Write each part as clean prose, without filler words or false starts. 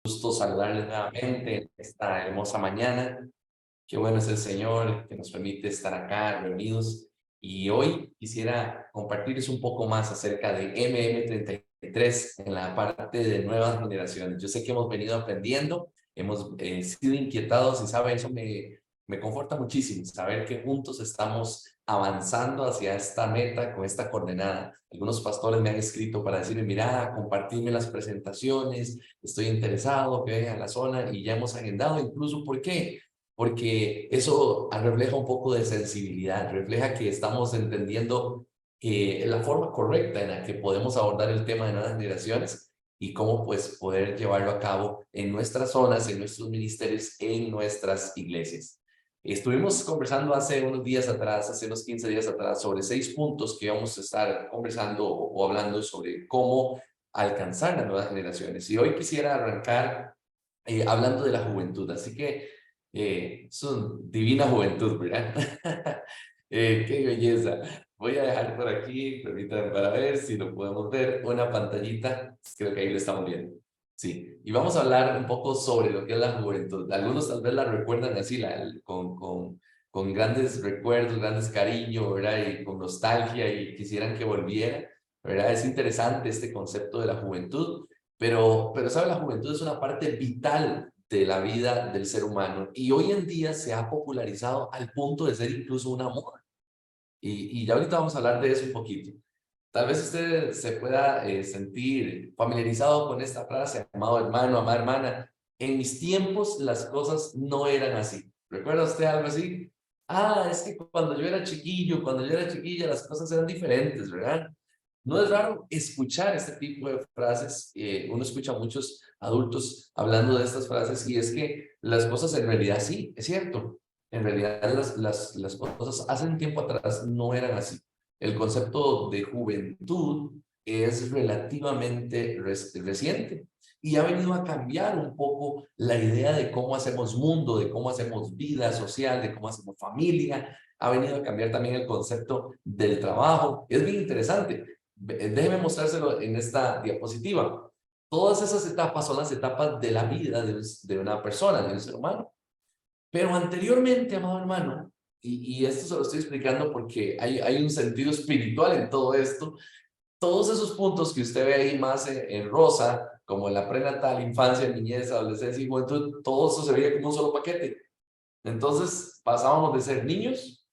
Gusto saludarles nuevamente en esta hermosa mañana. Qué bueno es el Señor que nos permite estar acá reunidos. Y hoy quisiera compartirles un poco más acerca de MM33 en la parte de nuevas generaciones. Yo sé que hemos venido aprendiendo, hemos sido inquietados y sabe, eso me conforta muchísimo, saber que juntos estamos avanzando hacia esta meta con esta coordenada. Algunos pastores me han escrito para decirme, mira, compartirme las presentaciones, estoy interesado, que vengan a la zona y ya hemos agendado incluso, ¿por qué? Porque eso refleja un poco de sensibilidad, refleja que estamos entendiendo la forma correcta en la que podemos abordar el tema de nuevas generaciones y cómo pues poder llevarlo a cabo en nuestras zonas, en nuestros ministerios, en nuestras iglesias. Estuvimos conversando hace unos días atrás, hace unos 15 días atrás, sobre 6 puntos que vamos a estar conversando o hablando sobre cómo alcanzar las nuevas generaciones. Y hoy quisiera arrancar hablando de la juventud. Así que es una divina juventud, ¿verdad? Qué belleza. Voy a dejar por aquí, permítanme para ver si lo podemos ver, una pantallita. Creo que ahí lo estamos viendo. Sí, y vamos a hablar un poco sobre lo que es la juventud. Algunos tal vez la recuerdan así, con grandes recuerdos, grandes cariños, ¿verdad? Y con nostalgia y quisieran que volviera, ¿verdad? Es interesante este concepto de la juventud, pero ¿sabe? La juventud es una parte vital de la vida del ser humano y hoy en día se ha popularizado al punto de ser incluso una moda. Y ya ahorita vamos a hablar de eso un poquito. Tal vez usted se pueda sentir familiarizado con esta frase, amado hermano, amada hermana. En mis tiempos las cosas no eran así. ¿Recuerda usted algo así? Ah, es que cuando yo era chiquillo, cuando yo era chiquilla, las cosas eran diferentes, ¿verdad? No es raro escuchar este tipo de frases. Uno escucha a muchos adultos hablando de estas frases y es que las cosas en realidad sí, es cierto. En realidad las cosas hace un tiempo atrás no eran así. El concepto de juventud es relativamente reciente y ha venido a cambiar un poco la idea de cómo hacemos mundo, de cómo hacemos vida social, de cómo hacemos familia. Ha venido a cambiar también el concepto del trabajo. Es bien interesante. Déjeme mostrárselo en esta diapositiva. Todas esas etapas son las etapas de la vida de una persona, de un ser humano. Pero anteriormente, amado hermano, y esto se lo estoy explicando porque hay un sentido espiritual en todo esto, todos esos puntos que usted ve ahí más en rosa, como en la prenatal, infancia, niñez, adolescencia y juventud, todo eso se veía como un solo paquete. Entonces pasábamos de ser niños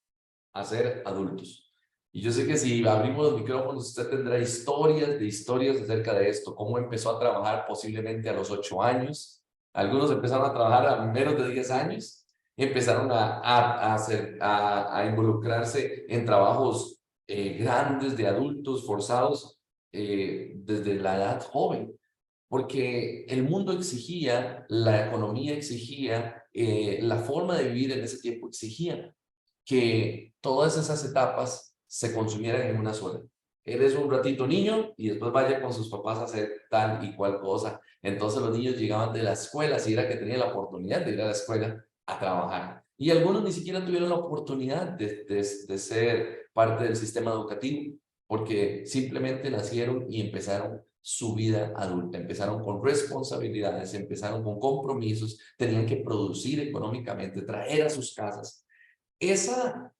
a ser adultos. Y yo sé que si abrimos los micrófonos, usted tendrá historias de historias acerca de esto, cómo empezó a trabajar posiblemente a los 8 años. Algunos empezaron a trabajar a menos de 10 años, empezaron a involucrarse en trabajos grandes de adultos forzados desde la edad joven, porque el mundo exigía, la economía exigía, la forma de vivir en ese tiempo exigía que todas esas etapas se consumieran en una sola. Eres un ratito niño y después vaya con sus papás a hacer tal y cual cosa. Entonces los niños llegaban de la escuela, si era que tenían la oportunidad de ir a la escuela a trabajar. Y algunos ni siquiera tuvieron la oportunidad de ser parte del sistema educativo, porque simplemente nacieron y empezaron su vida adulta, empezaron con responsabilidades, empezaron con compromisos, tenían que producir económicamente, traer a sus casas. Esa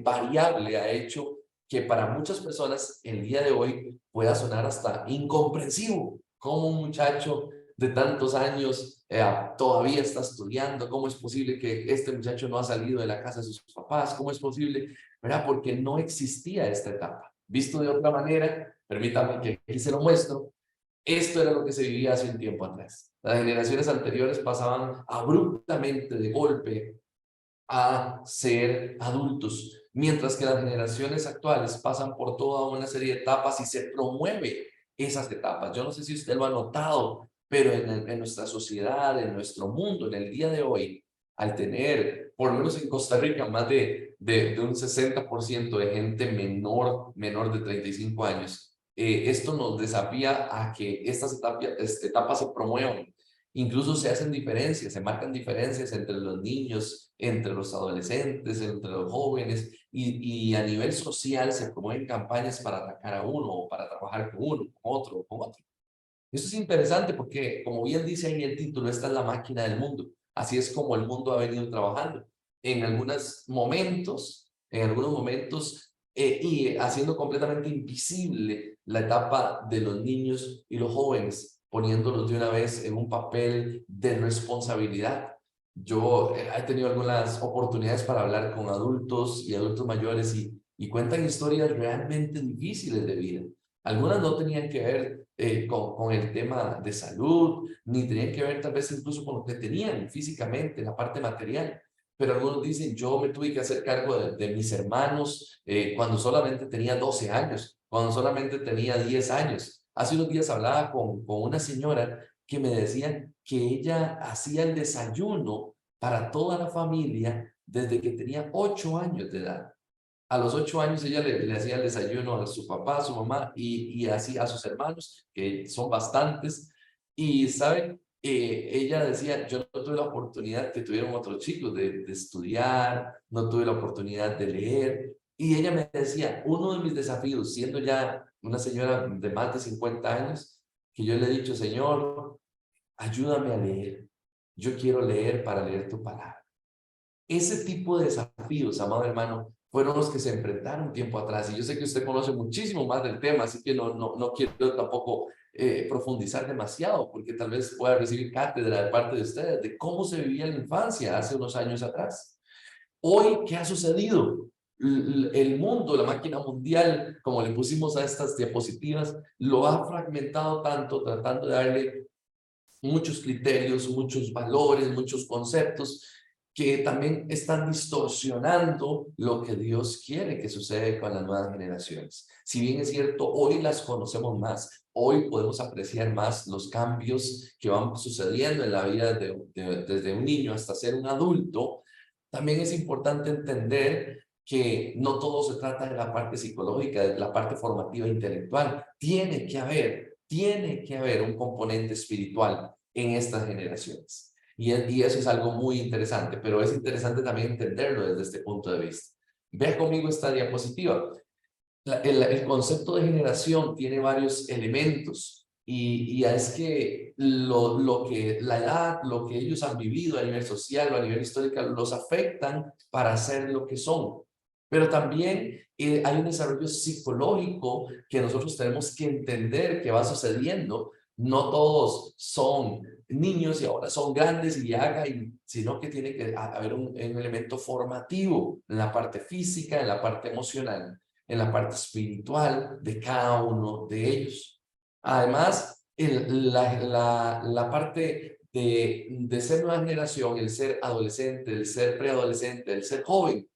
variable ha hecho que para muchas personas el día de hoy pueda sonar hasta incomprensivo. ¿Cómo un muchacho de tantos años todavía está estudiando? ¿Cómo es posible que este muchacho no ha salido de la casa de sus papás? ¿Cómo es posible? ¿Verdad? Porque no existía esta etapa. Visto de otra manera, permítame que aquí se lo muestro. Esto era lo que se vivía hace un tiempo atrás. Las generaciones anteriores pasaban abruptamente, de golpe, a ser adultos, mientras que las generaciones actuales pasan por toda una serie de etapas y se promueve esas etapas. Yo no sé si usted lo ha notado, pero en nuestra sociedad, en nuestro mundo, en el día de hoy, al tener, por lo menos en Costa Rica, más de un 60% de gente menor de 35 años, esto nos desafía a que etapas se promuevan. Incluso se hacen diferencias, se marcan diferencias entre los niños, entre los adolescentes, entre los jóvenes, y a nivel social se promueven campañas para atacar a uno, o para trabajar con uno, con otro, con otro. Esto es interesante porque, como bien dice ahí el título, esta es la máquina del mundo. Así es como el mundo ha venido trabajando. En algunos momentos, y haciendo completamente invisible la etapa de los niños y los jóvenes, poniéndolos de una vez en un papel de responsabilidad. Yo he tenido algunas oportunidades para hablar con adultos y adultos mayores y cuentan historias realmente difíciles de vida. Algunas no tenían que ver con el tema de salud, ni tenían que ver tal vez incluso con lo que tenían físicamente, la parte material. Pero algunos dicen, yo me tuve que hacer cargo de mis hermanos cuando solamente tenía 12 años, cuando solamente tenía 10 años. Hace unos días hablaba con una señora que me decía que ella hacía el desayuno para toda la familia desde que tenía 8 años de edad. A los 8 años ella le hacía el desayuno a su papá, a su mamá y así a sus hermanos, que son bastantes. Y, ¿saben? Ella decía, yo no tuve la oportunidad que tuvieron otros chicos de estudiar, no tuve la oportunidad de leer. Y ella me decía, uno de mis desafíos, siendo ya una señora de más de 50 años, que yo le he dicho, Señor, ayúdame a leer. Yo quiero leer para leer tu palabra. Ese tipo de desafíos, amado hermano, fueron los que se enfrentaron tiempo atrás. Y yo sé que usted conoce muchísimo más del tema, así que no quiero tampoco profundizar demasiado, porque tal vez pueda recibir cátedra de parte de ustedes de cómo se vivía la infancia hace unos años atrás. Hoy, ¿qué ha sucedido? El mundo, la máquina mundial, como le pusimos a estas diapositivas, lo ha fragmentado tanto, tratando de darle muchos criterios, muchos valores, muchos conceptos que también están distorsionando lo que Dios quiere que suceda con las nuevas generaciones. Si bien es cierto, hoy las conocemos más, hoy podemos apreciar más los cambios que van sucediendo en la vida desde un niño hasta ser un adulto, también es importante entender que no todo se trata de la parte psicológica, de la parte formativa e intelectual. Tiene que haber un componente espiritual en estas generaciones. Y eso es algo muy interesante, pero es interesante también entenderlo desde este punto de vista. Ve conmigo esta diapositiva. El concepto de generación tiene varios elementos y es que lo que la edad, lo que ellos han vivido a nivel social o a nivel histórico, los afectan para ser lo que son. Pero también hay un desarrollo psicológico que nosotros tenemos que entender que va sucediendo. No todos son niños y ahora son grandes y ya, sino que tiene que haber un elemento formativo en la parte física, en la parte emocional, en la parte espiritual de cada uno de ellos. Además, la parte de ser nueva generación, el ser adolescente, el ser preadolescente, el ser joven,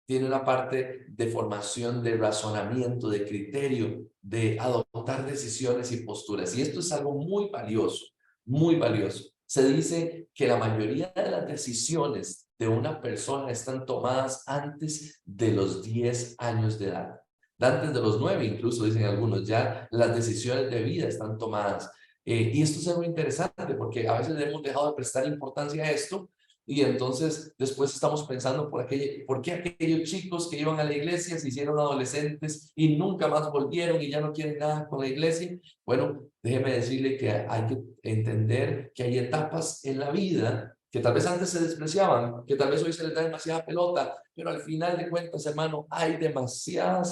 tiene una parte de formación, de razonamiento, de criterio, de adoptar decisiones y posturas. Y esto es algo muy valioso, muy valioso. Se dice que la mayoría de las decisiones de una persona están tomadas antes de los 10 años de edad. Antes de los 9, incluso dicen algunos, ya las decisiones de vida están tomadas. Y esto es algo interesante porque a veces hemos dejado de prestar importancia a esto y entonces después estamos pensando por qué aquellos chicos que iban a la iglesia se hicieron adolescentes y nunca más volvieron y ya no quieren nada con la iglesia. Bueno, déjeme decirle que hay que entender que hay etapas en la vida que tal vez antes se despreciaban, que tal vez hoy se les da demasiada pelota, pero al final de cuentas, hermano, hay demasiada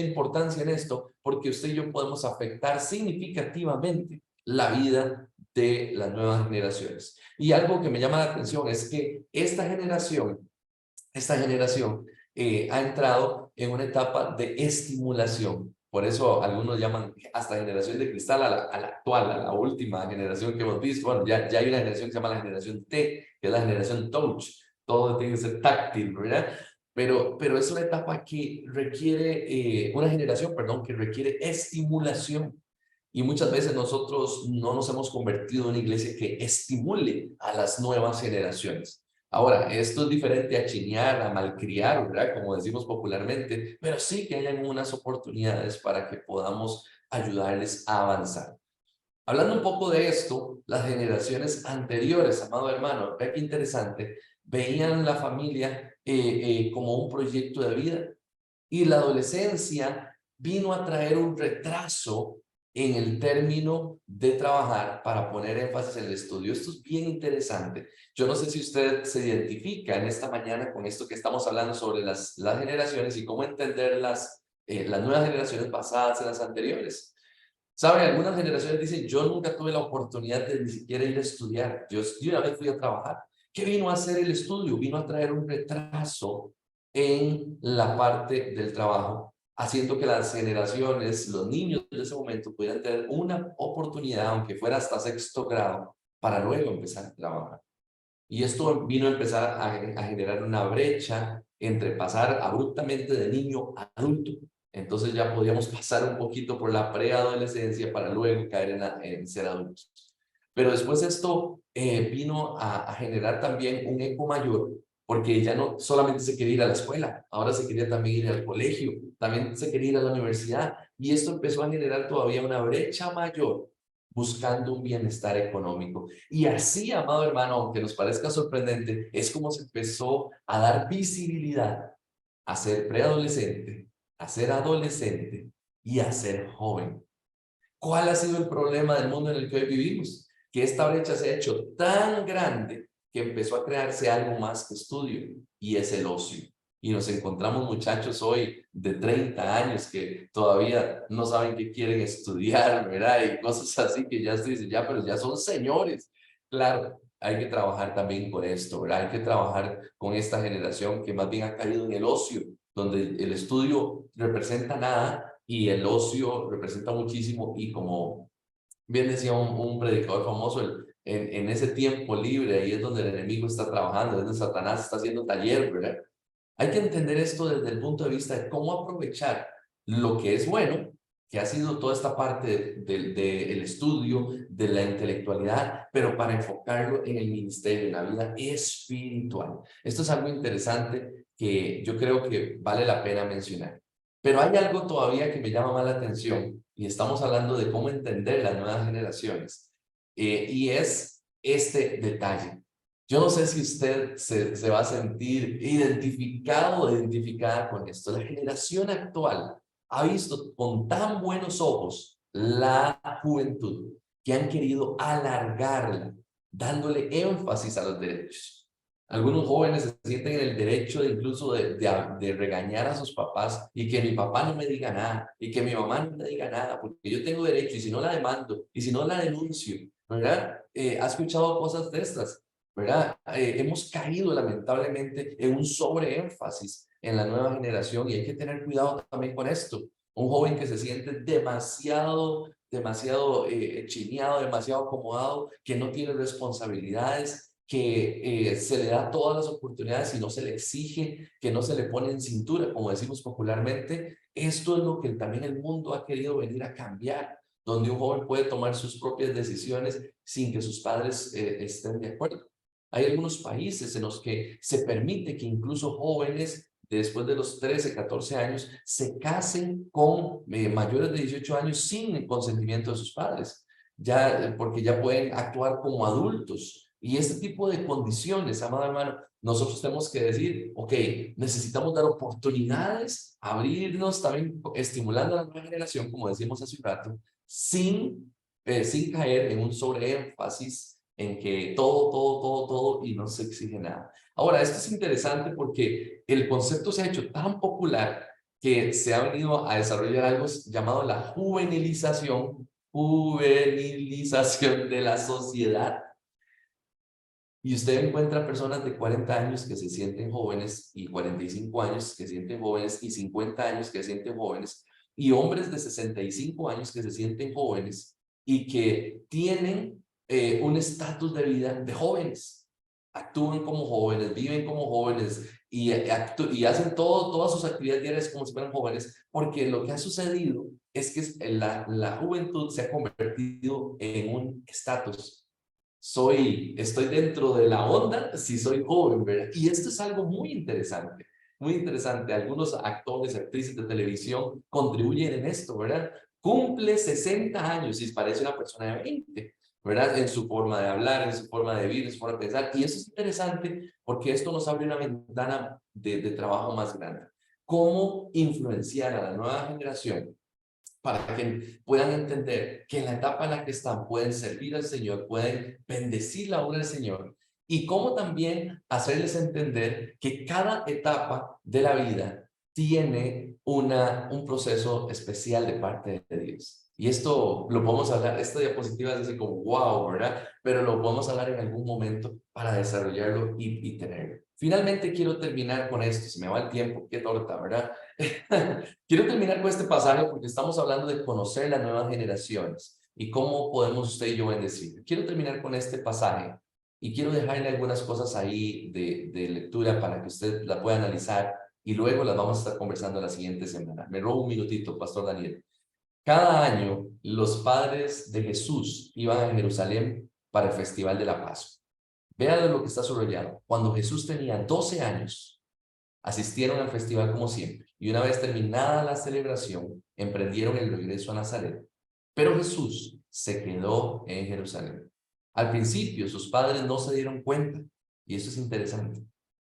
importancia en esto porque usted y yo podemos afectar significativamente la vida de las nuevas generaciones. Y algo que me llama la atención es que esta generación ha entrado en una etapa de estimulación. Por eso algunos llaman hasta generación de cristal a la actual, a la última generación que hemos visto. Bueno, ya hay una generación que se llama la generación T, que es la generación touch. Todo tiene que ser táctil, ¿verdad? Pero es una etapa que requiere, una generación, perdón, que requiere estimulación. Y muchas veces nosotros no nos hemos convertido en una iglesia que estimule a las nuevas generaciones. Ahora, esto es diferente a chinear, a malcriar, ¿verdad? Como decimos popularmente, pero sí que hayan unas oportunidades para que podamos ayudarles a avanzar. Hablando un poco de esto, las generaciones anteriores, amado hermano, ve qué interesante, veían la familia como un proyecto de vida y la adolescencia vino a traer un retraso en el término de trabajar para poner énfasis en el estudio. Esto es bien interesante. Yo no sé si usted se identifica en esta mañana con esto que estamos hablando sobre las generaciones y cómo entender las nuevas generaciones basadas en las anteriores. ¿Sabe? Algunas generaciones dicen, yo nunca tuve la oportunidad de ni siquiera ir a estudiar. Yo una vez fui a trabajar. ¿Qué vino a hacer el estudio? Vino a traer un retraso en la parte del trabajo, haciendo que las generaciones, los niños de ese momento pudieran tener una oportunidad, aunque fuera hasta sexto grado, para luego empezar a trabajar. Y esto vino a empezar a generar una brecha entre pasar abruptamente de niño a adulto. Entonces ya podíamos pasar un poquito por la preadolescencia para luego caer en ser adultos. Pero después esto vino a generar también un eco mayor, porque ya no solamente se quería ir a la escuela, ahora se quería también ir al colegio, también se quería ir a la universidad, y esto empezó a generar todavía una brecha mayor buscando un bienestar económico. Y así, amado hermano, aunque nos parezca sorprendente, es como se empezó a dar visibilidad a ser preadolescente, a ser adolescente y a ser joven. ¿Cuál ha sido el problema del mundo en el que hoy vivimos? Que esta brecha se ha hecho tan grande que empezó a crearse algo más que estudio, y es el ocio. Y nos encontramos muchachos hoy de 30 años que todavía no saben qué quieren estudiar, ¿verdad? Y cosas así que ya se dicen, ya, pero ya son señores. Claro, hay que trabajar también con esto, ¿verdad? Hay que trabajar con esta generación que más bien ha caído en el ocio, donde el estudio representa nada y el ocio representa muchísimo, y como bien decía un predicador famoso, en ese tiempo libre, ahí es donde el enemigo está trabajando, es donde Satanás está haciendo taller, ¿verdad? Hay que entender esto desde el punto de vista de cómo aprovechar lo que es bueno, que ha sido toda esta parte del estudio, de la intelectualidad, pero para enfocarlo en el ministerio, en la vida espiritual. Esto es algo interesante que yo creo que vale la pena mencionar. Pero hay algo todavía que me llama más la atención, y estamos hablando de cómo entender las nuevas generaciones, y es este detalle. Yo no sé si usted se va a sentir identificado o identificada con esto. La generación actual ha visto con tan buenos ojos la juventud que han querido alargarla, dándole énfasis a los derechos. Algunos jóvenes se sienten en el derecho de incluso de regañar a sus papás, y que mi papá no me diga nada, y que mi mamá no me diga nada, porque yo tengo derecho, y si no la demando, y si no la denuncio, ¿verdad? ¿Ha escuchado cosas de estas? ¿Verdad? Hemos caído lamentablemente en un sobreénfasis en la nueva generación, y hay que tener cuidado también con esto. Un joven que se siente demasiado chineado, demasiado acomodado, que no tiene responsabilidades, que se le da todas las oportunidades y no se le exige, que no se le pone en cintura, como decimos popularmente. Esto es lo que también el mundo ha querido venir a cambiar, donde un joven puede tomar sus propias decisiones sin que sus padres estén de acuerdo. Hay algunos países en los que se permite que incluso jóvenes después de los 13, 14 años se casen con mayores de 18 años sin el consentimiento de sus padres, ya, porque ya pueden actuar como adultos. Y este tipo de condiciones, amado hermano, nosotros tenemos que decir, ok, necesitamos dar oportunidades, abrirnos también, estimulando a la nueva generación, como decimos hace un rato, sin caer en un sobreénfasis en que todo y no se exige nada. Ahora, esto es interesante porque el concepto se ha hecho tan popular que se ha venido a desarrollar algo llamado la juvenilización de la sociedad. Y usted encuentra personas de 40 años que se sienten jóvenes, y 45 años que se sienten jóvenes, y 50 años que se sienten jóvenes, y hombres de 65 años que se sienten jóvenes y que tienen un estatus de vida de jóvenes. Actúan como jóvenes, viven como jóvenes, y hacen todas sus actividades diarias como si fueran jóvenes, porque lo que ha sucedido es que la juventud se ha convertido en un estatus. Estoy dentro de la onda si soy joven, ¿verdad? Y esto es algo muy interesante, muy interesante. Algunos actores, actrices de televisión contribuyen en esto, ¿verdad? Cumple 60 años y parece una persona de 20, ¿verdad? En su forma de hablar, en su forma de vivir, en su forma de pensar. Y eso es interesante porque esto nos abre una ventana de trabajo más grande. ¿Cómo influenciar a la nueva generación para que puedan entender que en la etapa en la que están pueden servir al Señor, pueden bendecir la obra del Señor, y cómo también hacerles entender que cada etapa de la vida tiene un proceso especial de parte de Dios. Y esto lo podemos hablar, esta diapositiva es así como wow, ¿verdad? Pero lo podemos hablar en algún momento para desarrollarlo y tenerlo. Finalmente quiero terminar con esto, se me va el tiempo, qué torta, ¿verdad? Quiero terminar con este pasaje porque estamos hablando de conocer las nuevas generaciones y cómo podemos usted y yo bendecir. Quiero terminar con este pasaje y quiero dejarle algunas cosas ahí de lectura para que usted la pueda analizar y luego las vamos a estar conversando la siguiente semana. Me robo un minutito, Pastor Daniel. Cada año los padres de Jesús iban a Jerusalén para el Festival de la Pascua. Vea de lo que está subrayado. Cuando Jesús tenía 12 años, asistieron al festival como siempre, y una vez terminada la celebración, emprendieron el regreso a Nazaret. Pero Jesús se quedó en Jerusalén. Al principio, sus padres no se dieron cuenta, y eso es interesante,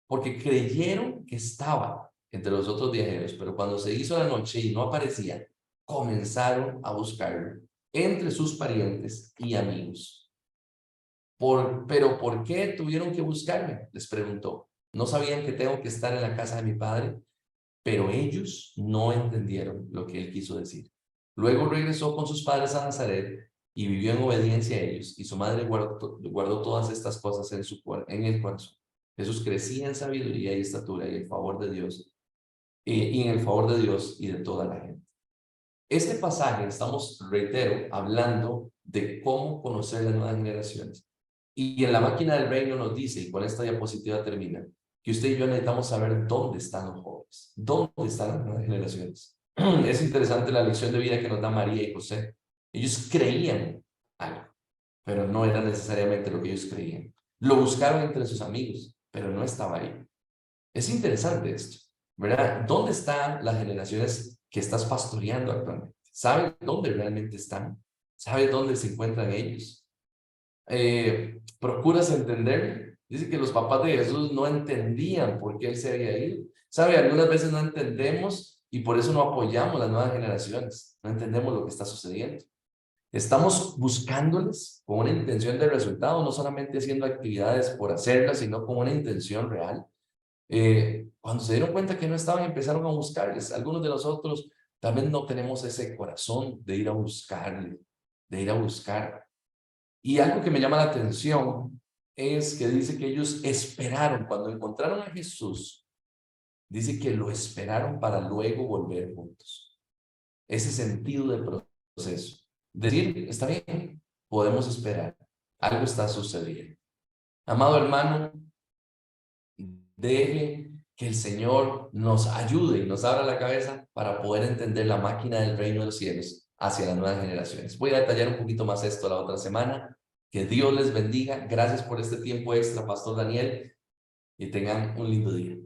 porque creyeron que estaba entre los otros viajeros, pero cuando se hizo la noche y no aparecía, comenzaron a buscarlo entre sus parientes y amigos. ¿Pero por qué tuvieron que buscarme? Les preguntó. ¿No sabían que tengo que estar en la casa de mi padre? Pero ellos no entendieron lo que él quiso decir. Luego regresó con sus padres a Nazaret y vivió en obediencia a ellos, y su madre guardó todas estas cosas en el corazón. Jesús crecía en sabiduría y estatura y el favor de Dios, y en el favor de Dios y de toda la gente. Este pasaje estamos, reitero, hablando de cómo conocer las nuevas generaciones. Y en la máquina del reino nos dice, y con esta diapositiva termina, que usted y yo necesitamos saber dónde están los jóvenes, dónde están las nuevas generaciones. Es interesante la lección de vida que nos da María y José. Ellos creían algo, pero no era necesariamente lo que ellos creían. Lo buscaron entre sus amigos, pero no estaba ahí. Es interesante esto, ¿verdad? ¿Dónde están las generaciones que estás pastoreando actualmente? ¿Sabes dónde realmente están? ¿Sabes dónde se encuentran ellos? ¿Procuras entender? Dice que los papás de Jesús no entendían por qué él se había ido. ¿Sabe? Algunas veces no entendemos y por eso no apoyamos las nuevas generaciones. No entendemos lo que está sucediendo. Estamos buscándoles con una intención de resultado, no solamente haciendo actividades por hacerlas, sino con una intención real. Cuando se dieron cuenta que no estaban, empezaron a buscarles. Algunos de nosotros también no tenemos ese corazón de ir a buscarle, de ir a buscar. Y algo que me llama la atención es que dice que ellos esperaron, cuando encontraron a Jesús, dice que lo esperaron para luego volver juntos. Ese sentido de proceso. Decir, está bien, podemos esperar, algo está sucediendo. Amado hermano, deje que el Señor nos ayude y nos abra la cabeza para poder entender la máquina del reino de los cielos hacia las nuevas generaciones. Voy a detallar un poquito más esto la otra semana. Que Dios les bendiga. Gracias por este tiempo extra, Pastor Daniel, y tengan un lindo día.